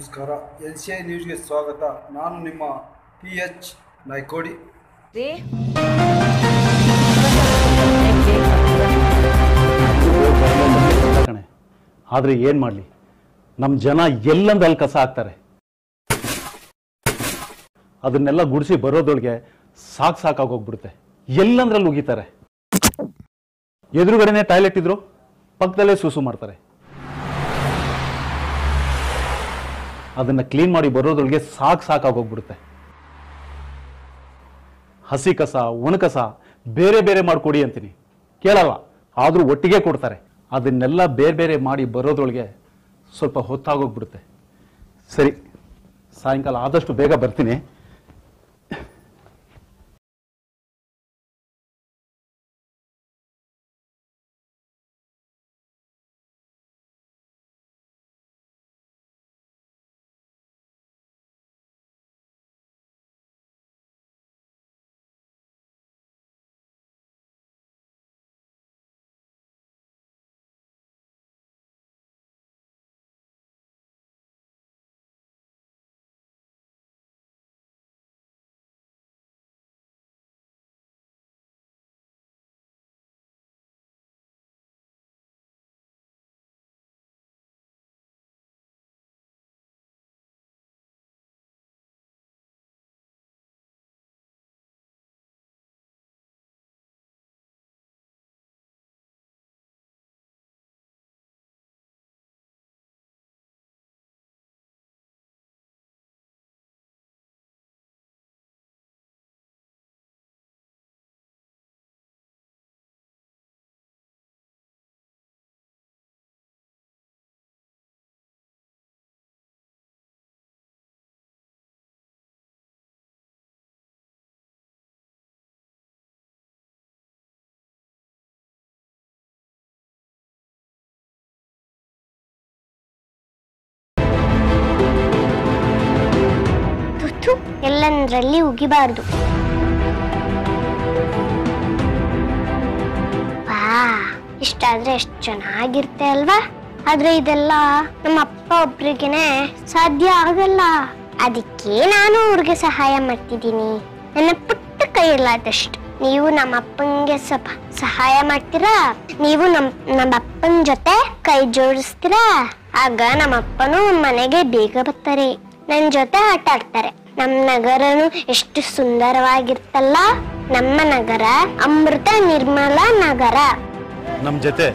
ನಮಸ್ಕಾರ NCI ನ್ಯೂಸ್ಗೆ ಸ್ವಾಗತ. ನಾನು ನಿಮ್ಮ PH ನಾಯ್ಕೋಡಿ. ಆದರೆ ಏನು ಮಾಡಲಿ, ನಮ್ಮ ಜನ ಎಲ್ಲಂದಲ್ಲಿ ಕಸ ಹಾಕ್ತಾರೆ. ಅದನ್ನೆಲ್ಲ ಗುಡಿಸಿ ಬರೋದೊಳಗೆ ಸಾಕಾಗೋಗ್ಬಿಡುತ್ತೆ. ಎಲ್ಲಂದ್ರಲ್ಲಿ ಉಗಿತಾರೆ. ಎದುರುಗಡೆನೆ ಟಾಯ್ಲೆಟ್ ಇದ್ರು ಪಕ್ಕದಲ್ಲೇ ಸೂಸು ಮಾಡ್ತಾರೆ. ಅದನ್ನ ಕ್ಲೀನ್ ಮಾಡಿ ಬರೋದ್ರೊಳಗೆ ಸಾಕಾಗೋಗ್ಬಿಡುತ್ತೆ. ಹಸಿ ಕಸ ಒಣ ಕಸ ಬೇರೆ ಬೇರೆ ಮಾಡಿಕೊಡಿ ಅಂತೀನಿ, ಕೇಳಲ್ಲ. ಆದರೂ ಒಟ್ಟಿಗೆ ಕೊಡ್ತಾರೆ. ಅದನ್ನೆಲ್ಲ ಬೇರೆ ಬೇರೆ ಮಾಡಿ ಬರೋದ್ರೊಳಗೆ ಸ್ವಲ್ಪ ಹೊತ್ತಾಗೋಗ್ಬಿಡುತ್ತೆ. ಸರಿ, ಸಾಯಂಕಾಲ ಆದಷ್ಟು ಬೇಗ ಬರ್ತೀನಿ. ಎಲ್ಲಂದ್ರಲ್ಲಿ ಉಗಿಬಾರ್ದು. ಇಷ್ಟಾದ್ರೆ ಎಷ್ಟು ಚೆನ್ನಾಗಿರುತ್ತೆ ಅಲ್ವಾ? ಆದ್ರೆ ಇದೆಲ್ಲ ನಮ್ಮ ಅಪ್ಪ ಒಬ್ರಿಗೆನೆ ಸಾಧ್ಯ ಆಗಲ್ಲ. ಅದಕ್ಕೆ ನಾನು ಅವ್ರಿಗೆ ಸಹಾಯ ಮಾಡ್ತಿದ್ದೀನಿ, ನನ್ನ ಪುಟ್ಟ ಕೈಯಲ್ಲಾದಷ್ಟು. ನೀವು ನಮ್ಮ ಅಪ್ಪಂಗೆ ಸ್ವಲ್ಪ ಸಹಾಯ ಮಾಡ್ತೀರಾ? ನೀವು ನಮ್ಮ ಅಪ್ಪನ ಜೊತೆ ಕೈ ಜೋಡಿಸ್ತೀರಾ? ಆಗ ನಮ್ಮ ಅಪ್ಪನು ಮನೆಗೆ ಬೇಗ ಬರ್ತಾರೆ, ನನ್ನ ಜೊತೆ ಆಟ ಆಡ್ತಾರೆ. ನಮ್ಮ ನಗರನು ಎಷ್ಟು ಸುಂದರವಾಗಿರ್ತಲ್ಲ. ನಮ್ಮ ನಗರ ಅಮೃತ ನಿರ್ಮಲ ನಗರ. ನಮ್ಮ ಜೊತೆ